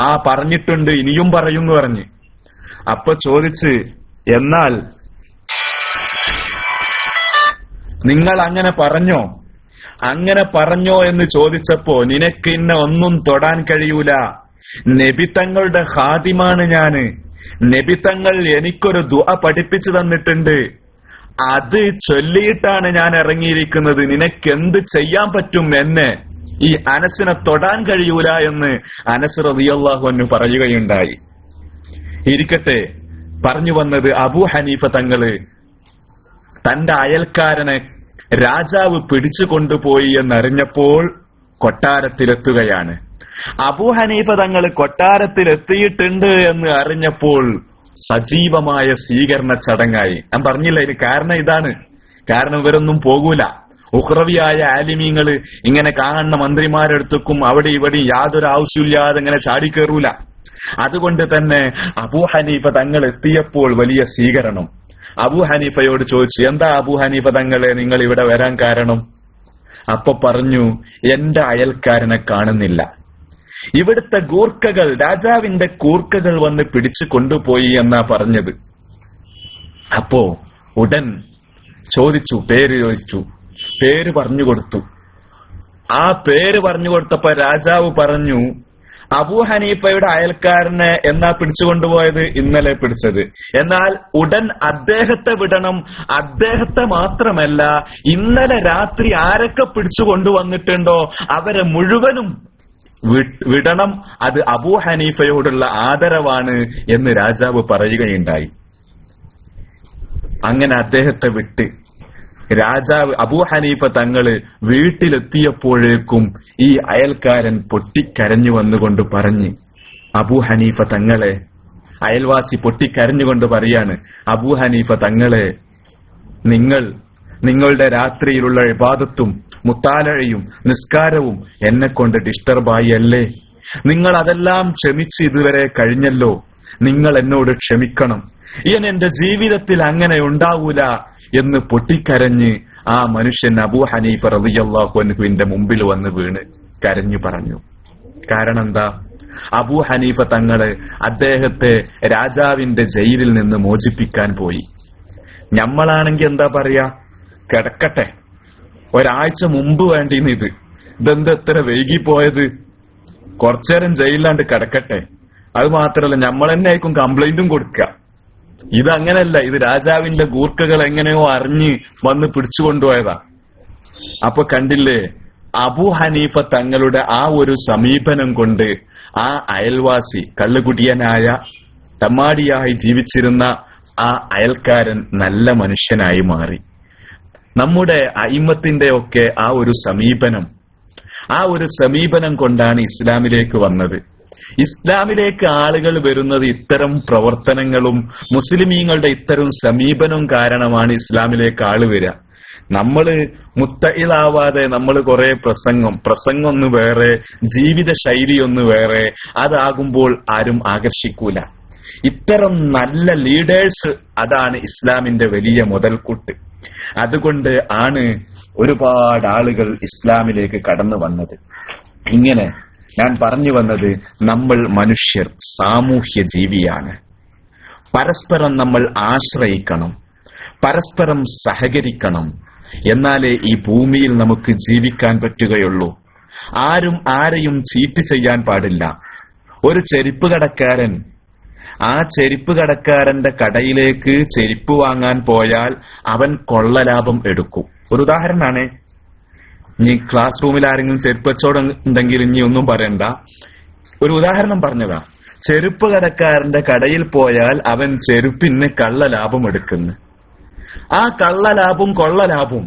ആ പറഞ്ഞിട്ടുണ്ട്, ഇനിയും പറയും എന്ന് പറഞ്ഞ്. അപ്പൊ ചോദിച്ച്, എന്നാൽ നിങ്ങൾ അങ്ങനെ പറഞ്ഞോ? അങ്ങനെ പറഞ്ഞോ എന്ന് ചോദിച്ചപ്പോ, നിനക്ക് ഇന്നെ ഒന്നും തൊടാൻ കഴിയൂല, നബി തങ്ങളുടെ ഖാദിമാണ് ഞാന്, നബി തങ്ങൾ എനിക്കൊരു ദുആ പഠിപ്പിച്ചു തന്നിട്ടുണ്ട്, അത് ചൊല്ലിയിട്ടാണ് ഞാൻ ഇറങ്ങിയിരിക്കുന്നത്, നിനക്ക് എന്ത് ചെയ്യാൻ പറ്റും എന്നെ ഈ അനസിനെ തൊടാൻ കഴിയൂല എന്ന് അനസ് റളിയല്ലാഹു അൻഹു പറയുകയുണ്ടായി. ഇരിക്കട്ടെ, പറഞ്ഞു വന്നത് അബൂ ഹനീഫ തങ്ങള് തന്റെ അയൽക്കാരനെ രാജാവ് പിടിച്ചു കൊണ്ടുപോയി എന്നറിഞ്ഞപ്പോൾ കൊട്ടാരത്തിലെത്തുകയാണ്. അബൂ ഹനീഫ തങ്ങൾ കൊട്ടാരത്തിലെത്തിയിട്ടുണ്ട് എന്ന് അറിഞ്ഞപ്പോൾ സജീവമായ സ്വീകരണ ചടങ്ങായി. ഞാൻ പറഞ്ഞില്ല, ഇത് കാരണം ഇതാണ്. കാരണം ഇവരൊന്നും പോകൂല. ഉഖ്റവിയായ ആലിമീങ്ങള് ഇങ്ങനെ കാണുന്ന മന്ത്രിമാരെടുത്തുക്കും അവിടെ ഇവിടെ യാതൊരു ആവശ്യമില്ലാതെ ഇങ്ങനെ ചാടിക്കേറൂല. അതുകൊണ്ട് തന്നെ അബൂ ഹനീഫ തങ്ങൾ എത്തിയപ്പോൾ വലിയ സ്വീകരണം. അബൂ ഹനീഫയോട് ചോദിച്ചു, എന്താ അബൂ ഹനീഫ തങ്ങളെ നിങ്ങൾ ഇവിടെ വരാൻ കാരണം? അപ്പൊ പറഞ്ഞു, എന്റെ അയൽക്കാരനെ കാണുന്നില്ല. ഇവിടുത്തെ ഗൂർഖകൾ, രാജാവിന്റെ കൂർക്കകൾ വന്ന് പിടിച്ചു കൊണ്ടുപോയി എന്നാ പറഞ്ഞത്. അപ്പോ ഉടൻ ചോദിച്ചു, പേര് ചോദിച്ചു. പേര് പറഞ്ഞു കൊടുത്തു. ആ പേര് പറഞ്ഞു കൊടുത്തപ്പോ രാജാവ് പറഞ്ഞു, അബൂ ഹനീഫയുടെ അയൽക്കാരനെ എന്നാ പിടിച്ചുകൊണ്ടുപോയത്? ഇന്നലെ പിടിച്ചത്. എന്നാൽ ഉടൻ അദ്ദേഹത്തെ വിടണം. അദ്ദേഹത്തെ മാത്രമല്ല, ഇന്നലെ രാത്രി ആരൊക്കെ പിടിച്ചു കൊണ്ടുവന്നിട്ടുണ്ടോ അവരെ മുഴുവനും വിടണം. അത് അബൂ ഹനീഫയോടുള്ള ആദരവാണ് എന്ന് രാജാവ് പറയുകയുണ്ടായി. അങ്ങനെ അദ്ദേഹത്തെ വിട്ട് രാജാവ് അബൂ ഹനീഫ തങ്ങള് വീട്ടിലെത്തിയപ്പോഴേക്കും ഈ അയൽക്കാരൻ പൊട്ടിക്കരഞ്ഞു വന്നുകൊണ്ട് പറഞ്ഞ്, അബൂ ഹനീഫ തങ്ങളെ, അയൽവാസി പൊട്ടിക്കരഞ്ഞുകൊണ്ട് പറയാണ്, അബൂ ഹനീഫ തങ്ങളെ, നിങ്ങളുടെ രാത്രിയിലുള്ള ഇബാദത്തും മുത്താലഴയും നിസ്കാരവും എന്നെ കൊണ്ട് ഡിസ്റ്റർബായി അല്ലേ? നിങ്ങൾ അതെല്ലാം ക്ഷമിച്ച് ഇതുവരെ കഴിഞ്ഞല്ലോ. നിങ്ങൾ എന്നോട് ക്ഷമിക്കണം. ഇനി എന്റെ ജീവിതത്തിൽ അങ്ങനെ ഉണ്ടാവൂല എന്ന് പൊട്ടിക്കരഞ്ഞ് ആ മനുഷ്യൻ അബൂ ഹനീഫ റളിയല്ലാഹു അൻഹുവിന്റെ മുമ്പിൽ വന്ന് വീണ് കരഞ്ഞു പറഞ്ഞു. കാരണം എന്താ? അബൂ ഹനീഫ തങ്ങള് അദ്ദേഹത്തെ രാജാവിന്റെ ജയിലിൽ നിന്ന് മോചിപ്പിക്കാൻ പോയി. ഞമ്മളാണെങ്കി എന്താ പറയാ, കിടക്കട്ടെ, ഒരാഴ്ച മുമ്പ് വേണ്ടിന്ന് ഇതെന്താ എത്ര വൈകിപ്പോയത്, കുറച്ചേരം ജയിലിലാണ്ട് കിടക്കട്ടെ. അത് മാത്രല്ല, നമ്മൾ തന്നെ ആയിരിക്കും കംപ്ലൈന്റും കൊടുക്കുക. ഇതങ്ങനല്ല, ഇത് രാജാവിന്റെ ഗൂർഖകൾ എങ്ങനെയോ അറിഞ്ഞ് വന്ന് പിടിച്ചുകൊണ്ടുപോയതാ. അപ്പൊ കണ്ടില്ലേ, അബൂ ഹനീഫ തങ്ങളുടെ ആ ഒരു സമീപനം കൊണ്ട് ആ അയൽവാസി, കള്ളുകുടിയനായ തമ്മാടിയായി ജീവിച്ചിരുന്ന ആ അയൽക്കാരൻ നല്ല മനുഷ്യനായി മാറി. നമ്മുടെ അയിമ്മത്തിന്റെ ഒക്കെ ആ ഒരു സമീപനം കൊണ്ടാണ് ഇസ്ലാമിലേക്ക് വന്നത്. ഇസ്ലാമിലേക്ക് ആളുകൾ വരുന്നത് ഇത്തരം പ്രവർത്തനങ്ങളും മുസ്ലിമീങ്ങളുടെ ഇത്തരം സമീപനവും കാരണമാണ് ഇസ്ലാമിലേക്ക് ആള് വരിക. നമ്മള് മുത്തഇലാവാതെ നമ്മൾ കുറെ പ്രസംഗം ഒന്ന് വേറെ, ജീവിത ശൈലി ഒന്ന് വേറെ, അതാകുമ്പോൾ ആരും ആകർഷിക്കൂല. ഇത്തരം നല്ല ലീഡേഴ്സ്, അതാണ് ഇസ്ലാമിന്റെ വലിയ മുതൽക്കൂട്ട്. അതുകൊണ്ട് ആണ് ഒരുപാട് ആളുകൾ ഇസ്ലാമിലേക്ക് കടന്നു വന്നത്. ഇങ്ങനെ ഞാൻ പറഞ്ഞു വന്നത്, നമ്മൾ മനുഷ്യർ സാമൂഹ്യ ജീവിയാണ്. പരസ്പരം നമ്മൾ ആശ്രയിക്കണം, പരസ്പരം സഹകരിക്കണം. എന്നാലേ ഈ ഭൂമിയിൽ നമുക്ക് ജീവിക്കാൻ പറ്റുകയുള്ളൂ. ആരും ആരെയും ചീറ്റ് ചെയ്യാൻ പാടില്ല. ഒരു ചെരുപ്പ് കടക്കാരൻ ആ ചെരുപ്പ് കടക്കാരന്റെ കടയിലേക്ക് ചെരുപ്പ് വാങ്ങാൻ പോയാൽ അവൻ കൊള്ളലാഭം എടുക്കും. ഒരു ഉദാഹരണമാണ്. ഇനി ക്ലാസ് റൂമിൽ ആരെങ്കിലും ചെരുപ്പ് കച്ചവടം ഉണ്ടെങ്കിൽ ഇനി ഒന്നും പറയണ്ട, ഒരു ഉദാഹരണം പറഞ്ഞതാ. ചെരുപ്പ് കടക്കാരന്റെ കടയിൽ പോയാൽ അവൻ ചെരുപ്പിന് കള്ളലാഭം എടുക്കുന്നു. ആ കള്ളലാഭം കൊള്ളലാഭം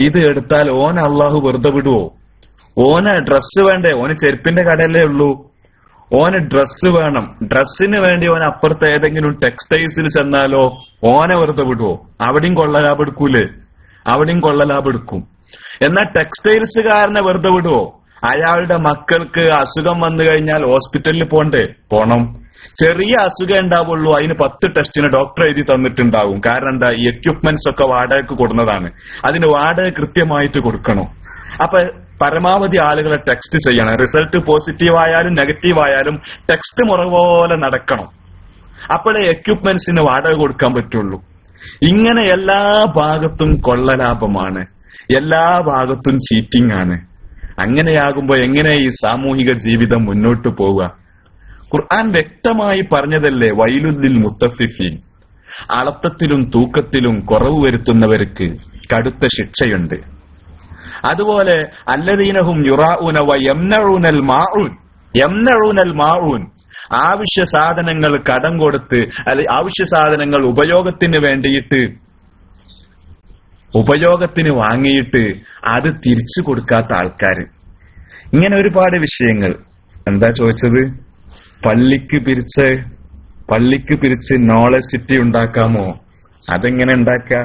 ഇത് എടുത്താൽ ഓൻ അള്ളാഹു വെറുതെ വിടുവോ? ഓന് ഡ്രസ്സ് വേണ്ടേ? ഓന് ചെരുപ്പിന്റെ കടയല്ലേ ഉള്ളൂ. ഓന് ഡ്രസ്സ് വേണം. ഡ്രസ്സിന് വേണ്ടി ഓൻ അപ്പുറത്ത് ഏതെങ്കിലും ടെക്സ്റ്റൈൽസിൽ ചെന്നാലോ ഓനെ വെറുതെ വിടുവോ? അവിടെയും കൊള്ളലാഭം എടുക്കൂലേ? അവിടെയും കൊള്ളലാഭം എടുക്കും. എന്നാൽ ടെക്സ്റ്റൈൽസുകാരനെ വെറുതെ വിടുവോ? അയാളുടെ മക്കൾക്ക് അസുഖം വന്നു കഴിഞ്ഞാൽ ഹോസ്പിറ്റലിൽ പോണം. ചെറിയ അസുഖം ഉണ്ടാവുള്ളൂ, അതിന് 10 ടെസ്റ്റിന് ഡോക്ടർ എഴുതി തന്നിട്ടുണ്ടാവും. കാരണം എന്താ? ഈ എക്യുപ്മെന്റ്സ് ഒക്കെ വാടകയ്ക്ക് കൊടുക്കുന്നതാണ്. അതിന് വാടക കൃത്യമായിട്ട് കൊടുക്കണം. അപ്പൊ പരമാവധി ആളുകളെ ടെക്സ്റ്റ് ചെയ്യണം. റിസൾട്ട് പോസിറ്റീവ് ആയാലും നെഗറ്റീവ് ആയാലും ടെക്സ്റ്റ് മുറ പോലെ നടക്കണം. അപ്പോഴേ എക്യുപ്മെന്റ്സിന് വാടക കൊടുക്കാൻ പറ്റുള്ളൂ. ഇങ്ങനെ എല്ലാ ഭാഗത്തും കൊള്ളലാഭമാണ്, എല്ലാ ഭാഗത്തും ചീറ്റിംഗ് ആണ്. അങ്ങനെയാകുമ്പോ എങ്ങനെ ഈ സാമൂഹിക ജീവിതം മുന്നോട്ട് പോവുക? ഖുർആൻ വ്യക്തമായി പറഞ്ഞതല്ലേ, വൈലുൽ മുത്തഫിഫീൻ, അളത്തത്തിലും തൂക്കത്തിലും കുറവ് വരുത്തുന്നവർക്ക് കടുത്ത ശിക്ഷയുണ്ട്. അതുപോലെ അല്ലദീനഹും യുറാഊന വ യംനഊനൽ മാഊൻ, ആവശ്യ സാധനങ്ങൾ കടം കൊടുത്ത് ആവശ്യ സാധനങ്ങൾ ഉപയോഗത്തിന് വാങ്ങിയിട്ട് അത് തിരിച്ചു കൊടുക്കാത്ത ആൾക്കാർ. ഇങ്ങനെ ഒരുപാട് വിഷയങ്ങൾ. എന്താ ചോദിച്ചത്? പള്ളിക്ക് പിരിച്ച് നോളജ് സിറ്റി ഉണ്ടാക്കാമോ? അതെങ്ങനെ ഉണ്ടാക്കുക?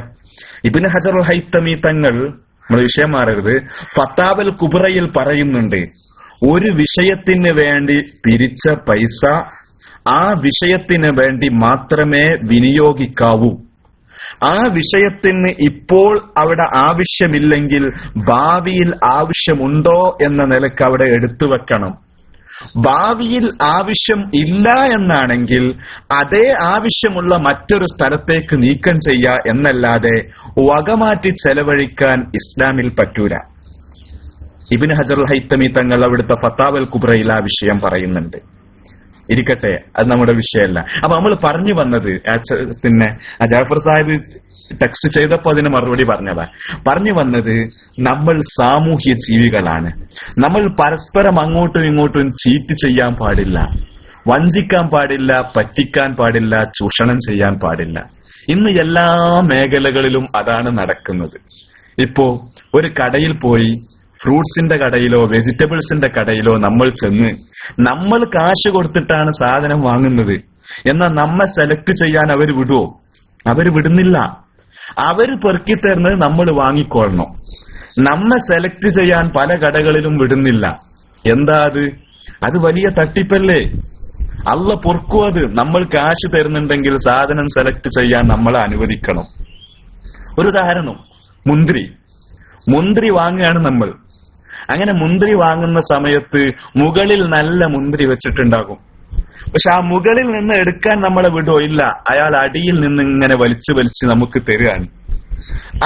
ഇബ്നു ഹജറുൽ ഹൈത്തമി തങ്ങൾ, നമ്മുടെ വിഷയം മാറരുത്, ഫത്താവൽ കുബ്രയിൽ പറയുന്നുണ്ട്, ഒരു വിഷയത്തിന് വേണ്ടി പിരിച്ച പൈസ ആ വിഷയത്തിന് വേണ്ടി മാത്രമേ വിനിയോഗിക്കാവൂ. ആ വിഷയത്തിന് ഇപ്പോൾ അവിടെ ആവശ്യമില്ലെങ്കിൽ ഭാവിയിൽ ആവശ്യമുണ്ടോ എന്ന നിലക്ക് അവിടെ എടുത്തു വെക്കണം. ഭാവിയിൽ ആവശ്യം ഇല്ല എന്നാണെങ്കിൽ അതേ ആവശ്യമുള്ള മറ്റൊരു സ്ഥലത്തേക്ക് നീക്കം ചെയ്യുക എന്നല്ലാതെ വകമാറ്റി ചെലവഴിക്കാൻ ഇസ്ലാമിൽ പറ്റൂല. ഇബ്നു ഹജറുൽ ഹൈത്തമി തങ്ങൾ അവിടുത്തെ ഫത്താവൽ കുബ്രയിൽ ആ വിഷയം പറയുന്നുണ്ട്. ഇരിക്കട്ടെ, അത് നമ്മുടെ വിഷയമല്ല. അപ്പൊ നമ്മൾ പറഞ്ഞു വന്നത്, പിന്നെ ജാഫർ സാഹിബ് ടെക്സ്റ്റ് ചെയ്തപ്പോ അതിന് മറുപടി പറഞ്ഞു വന്നത് നമ്മൾ സാമൂഹ്യ ജീവികളാണ്. നമ്മൾ പരസ്പരം അങ്ങോട്ടും ഇങ്ങോട്ടും ചീറ്റ് ചെയ്യാൻ പാടില്ല, വഞ്ചിക്കാൻ പാടില്ല, പറ്റിക്കാൻ പാടില്ല, ചൂഷണം ചെയ്യാൻ പാടില്ല. ഇന്ന് എല്ലാ മേഖലകളിലും അതാണ് നടക്കുന്നത്. ഇപ്പോ ഒരു കടയിൽ പോയി, ഫ്രൂട്ട്സിന്റെ കടയിലോ വെജിറ്റബിൾസിന്റെ കടയിലോ നമ്മൾ ചെന്ന് നമ്മൾ കാശ് കൊടുത്തിട്ടാണ് സാധനം വാങ്ങുന്നത്. എന്നാൽ നമ്മെ സെലക്ട് ചെയ്യാൻ അവർ വിടുവോ? അവര് വിടുന്നില്ല. അവര് പെറുക്കി തരുന്നത് നമ്മൾ വാങ്ങിക്കൊള്ളണം. നമ്മെ സെലക്ട് ചെയ്യാൻ പല കടകളിലും വിടുന്നില്ല. എന്താ അത് വലിയ തട്ടിപ്പല്ലേ? അള്ള പൊറുക്കും. അത് നമ്മൾ കാശ് തരുന്നുണ്ടെങ്കിൽ സാധനം സെലക്ട് ചെയ്യാൻ നമ്മളെ അനുവദിക്കണം. ഒരു ഉദാഹരണം, മുന്തിരി വാങ്ങുകയാണ് നമ്മൾ. അങ്ങനെ മുന്തിരി വാങ്ങുന്ന സമയത്ത് മുകളിൽ നല്ല മുന്തിരി വെച്ചിട്ടുണ്ടാകും. പക്ഷെ ആ മുകളിൽ നിന്ന് എടുക്കാൻ നമ്മളെ വിടോ? ഇല്ല. അയാൾ അടിയിൽ നിന്ന് ഇങ്ങനെ വലിച്ചു നമുക്ക് തരികയാണ്.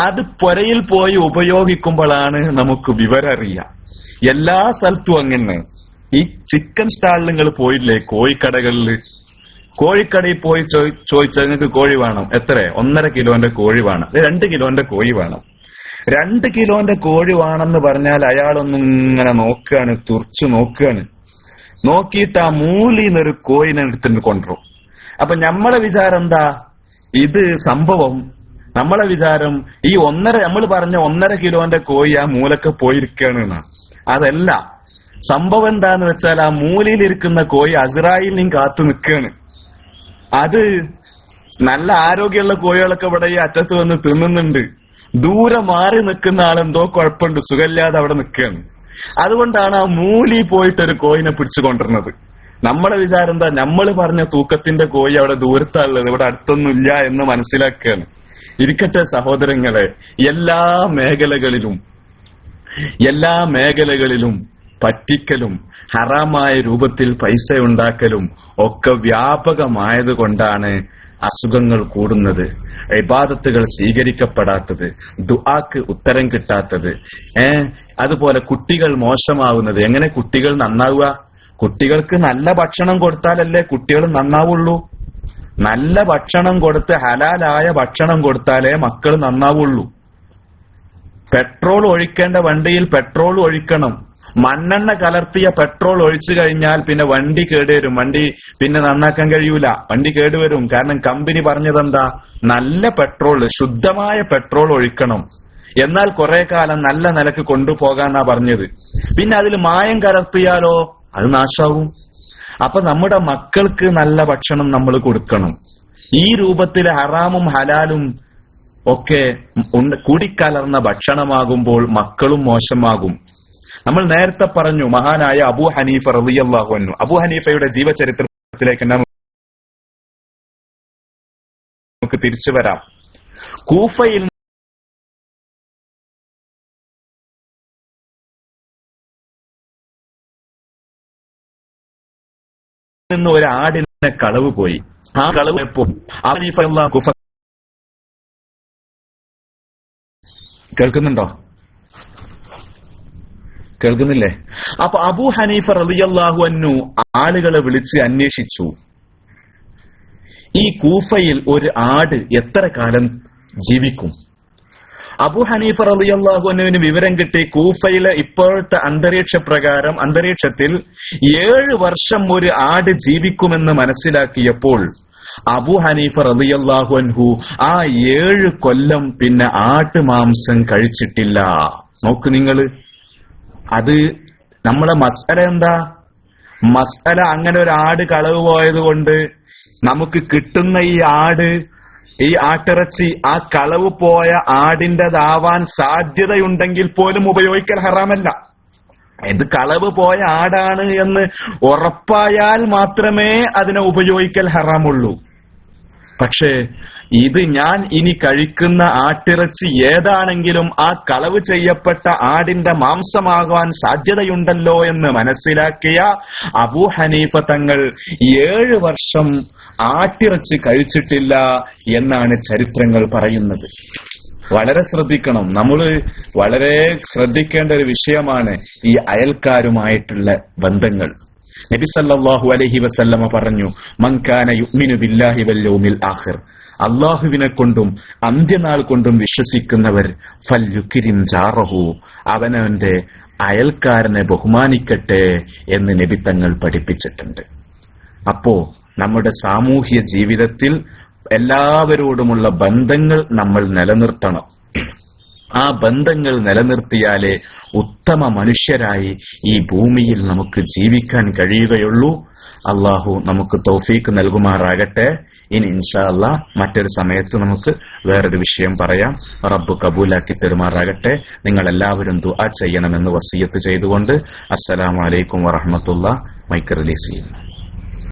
അത് പുരയിൽ പോയി ഉപയോഗിക്കുമ്പോഴാണ് നമുക്ക് വിവരം അറിയുക. എല്ലാ സ്ഥലത്തും അങ്ങനെ. ഈ ചിക്കൻ സ്റ്റാളിൽ നിങ്ങൾ പോയില്ലേ? കോഴിക്കടയിൽ പോയി ചോദിച്ചാൽ നിങ്ങൾക്ക് കോഴി വേണം. എത്ര? 1.5 കിലോന്റെ കോഴി വേണം, 2 കിലോന്റെ കോഴി വേണം. 2 കിലോന്റെ കോഴി വേണമെന്ന് പറഞ്ഞാൽ അയാളൊന്നിങ്ങനെ നോക്കുകയാണ്, തുറച്ചു നോക്കുകയാണ്. നോക്കിയിട്ട് ആ മൂലിന്നൊരു കോഴിനെ എടുത്തിട്ട് കൊണ്ടുവരും. അപ്പൊ നമ്മളെ വിചാരം എന്താ? ഇത് സംഭവം നമ്മളെ വിചാരം ഈ നമ്മൾ പറഞ്ഞ 1.5 കിലോന്റെ കോഴി ആ മൂലക്ക് പോയിരിക്കുകയാണ് എന്നാണ്. അതല്ല. സംഭവം എന്താന്ന് വെച്ചാൽ ആ മൂലയിലിരിക്കുന്ന കോഴി അസ്രായേലിനെയും കാത്തു നിൽക്കുകയാണ്. അത് നല്ല ആരോഗ്യമുള്ള കോഴികളൊക്കെ ഇവിടെ ഈ അറ്റത്ത് വന്ന് തിന്നുന്നുണ്ട്. ദൂരെ മാറി നിൽക്കുന്ന ആളെന്തോ കുഴപ്പമുണ്ട്, സുഖമില്ലാതെ അവിടെ നിൽക്കുകയാണ്. അതുകൊണ്ടാണ് ആ മൂലി പോയിട്ട് ഒരു കോഴിനെ പിടിച്ചു കൊണ്ടിരുന്നത്. നമ്മളെ വിചാരം എന്താ? നമ്മൾ പറഞ്ഞ തൂക്കത്തിന്റെ കോഴി അവിടെ ദൂരത്താണുള്ളത്, ഇവിടെ അടുത്തൊന്നും ഇല്ല എന്ന് മനസ്സിലാക്കുകയാണ്. ഇരിക്കട്ടെ സഹോദരങ്ങളെ, എല്ലാ മേഖലകളിലും പറ്റിക്കലും ഹറാമായ രൂപത്തിൽ പൈസ ഉണ്ടാക്കലും ഒക്കെ വ്യാപകമായതുകൊണ്ടാണ് അസുഖങ്ങൾ കൂടുന്നത്, ഇബാദത്തുകൾ സ്വീകരിക്കപ്പെടാത്തത്, ദുആക്ക് ഉത്തരം കിട്ടാത്തത്, അതുപോലെ കുട്ടികൾ മോശമാവുന്നത്. എങ്ങനെ കുട്ടികൾ നന്നാവുക? കുട്ടികൾക്ക് നല്ല ഭക്ഷണം കൊടുത്താലല്ലേ കുട്ടികൾ നന്നാവുള്ളൂ. നല്ല ഭക്ഷണം കൊടുത്ത് ഹലാലായ ഭക്ഷണം കൊടുത്താലേ മക്കൾ നന്നാവുള്ളൂ. പെട്രോൾ ഒഴിക്കേണ്ട വണ്ടിയിൽ പെട്രോൾ ഒഴിക്കണം. മണ്ണെണ്ണ കലർത്തിയ പെട്രോൾ ഒഴിച്ചു കഴിഞ്ഞാൽ പിന്നെ വണ്ടി കേടുവരും. വണ്ടി പിന്നെ നന്നാക്കാൻ കഴിയൂല, വണ്ടി കേടുവരും. കാരണം കമ്പനി പറഞ്ഞതെന്താ? നല്ല പെട്രോൾ, ശുദ്ധമായ പെട്രോൾ ഒഴിക്കണം, എന്നാൽ കുറെ കാലം നല്ല നിലക്ക് കൊണ്ടുപോകാന്നാ പറഞ്ഞത്. പിന്നെ അതിൽ മായം കലർത്തിയാലോ അത് നാശാവും. അപ്പൊ നമ്മുടെ മക്കൾക്ക് നല്ല ഭക്ഷണം നമ്മൾ കൊടുക്കണം. ഈ രൂപത്തിൽ ഹറാമും ഹലാലും ഒക്കെ കൂടിക്കലർന്ന ഭക്ഷണമാകുമ്പോൾ മക്കളും മോശമാകും. നമ്മൾ നേരത്തെ പറഞ്ഞു മഹാനായ അബൂ ഹനീഫ റളിയല്ലാഹു അൻഹു. അബൂ ഹനീഫയുടെ ജീവചരിത്രത്തിലേക്ക് നമുക്ക് തിരിച്ചു വരാം. കൂഫയിൽ നിന്ന് ഒരു ആടിനെ കളവ് പോയി. ആ കളവ് എപ്പോ കേൾക്കുന്നില്ലേ? അപ്പൊ അബൂ ഹനീഫ റളിയല്ലാഹു അൻഹു ആളുകളെ വിളിച്ച് അന്വേഷിച്ചു, ഈ കൂഫയിൽ ഒരു ആട് എത്ര കാലം ജീവിക്കും? അബൂ ഹനീഫ റളിയല്ലാഹു അൻഹുവിന് വിവരം കിട്ടി കൂഫയിലെ ഇപ്പോഴത്തെ അന്തരീക്ഷത്തിൽ 7 വർഷം ഒരു ആട് ജീവിക്കുമെന്ന് മനസ്സിലാക്കിയപ്പോൾ അബൂ ഹനീഫ റളിയല്ലാഹു അൻഹു ആ 7 കൊല്ലം പിന്നെ ആട്ടുമാംസം കഴിച്ചിട്ടില്ല. നോക്ക് നിങ്ങള്, അത് നമ്മളെ മസ്അല എന്താ? മസ്അല അങ്ങനെ ഒരു ആട് കളവ് പോയത് കൊണ്ട് നമുക്ക് കിട്ടുന്ന ഈ ആട്ടിറച്ചി ആ കളവ് പോയ ആടിന്റേതാവാൻ സാധ്യതയുണ്ടെങ്കിൽ പോലും ഉപയോഗിക്കൽ ഹറാമല്ല. ഇത് കളവ് പോയ ആടാണ് എന്ന് ഉറപ്പായാൽ മാത്രമേ അതിനെ ഉപയോഗിക്കൽ ഹറാമുള്ളൂ. പക്ഷേ ഇത് ഞാൻ ഇനി കഴിക്കുന്ന ആട്ടിറച്ചി ഏതാണെങ്കിലും ആ കളവ് ചെയ്യപ്പെട്ട ആടിന്റെ മാംസമാകാൻ സാധ്യതയുണ്ടല്ലോ എന്ന് മനസ്സിലാക്കിയ അബൂ ഹനീഫ തങ്ങൾ 7 വർഷം ആട്ടിറച്ചി കഴിച്ചിട്ടില്ല എന്നാണ് ചരിത്രങ്ങൾ പറയുന്നത്. വളരെ ശ്രദ്ധിക്കണം, നമ്മൾ വളരെ ശ്രദ്ധിക്കേണ്ട ഒരു വിഷയമാണ് ഈ അയൽക്കാരുമായിട്ടുള്ള ബന്ധങ്ങൾ. നബി സല്ലല്ലാഹു അലൈഹി വസല്ലമ പറഞ്ഞു, മൻ കാന യുഅ്മിനു ബില്ലാഹി വൽ യൗമിൽ ആഖിർ, അല്ലാഹുവിനെ കൊണ്ടും അന്ത്യനാൾ കൊണ്ടും വിശ്വസിക്കുന്നവർ ഫൽയുക്രിം ജാറഹു, അവനവന്റെ അയൽക്കാരനെ ബഹുമാനിക്കട്ടെ എന്ന് നബി തങ്ങൾ പഠിപ്പിച്ചിട്ടുണ്ട്. അപ്പോ നമ്മുടെ സാമൂഹ്യ ജീവിതത്തിൽ എല്ലാവരോടുമുള്ള ബന്ധങ്ങൾ നമ്മൾ നിലനിർത്തണം. ആ ബന്ധങ്ങൾ നിലനിർത്തിയാലേ ഉത്തമ മനുഷ്യരായി ഈ ഭൂമിയിൽ നമുക്ക് ജീവിക്കാൻ കഴിയുകയുള്ളൂ. അള്ളാഹു നമുക്ക് തൗഫീക്ക് നൽകുമാറാകട്ടെ. ഇനി ഇൻഷാ അല്ലാഹ് മറ്റൊരു സമയത്ത് നമുക്ക് വേറൊരു വിഷയം പറയാം. റബ്ബ് കബൂലാക്കി തരുമാറാകട്ടെ. നിങ്ങൾ എല്ലാവരും ദുആ ചെയ്യണമെന്ന് വസിയത്ത് ചെയ്തുകൊണ്ട് അസ്സലാമു അലൈക്കും വറഹ്മത്തുള്ളാഹി. മൈക്ക് റിലീസ് ചെയ്യുന്നു.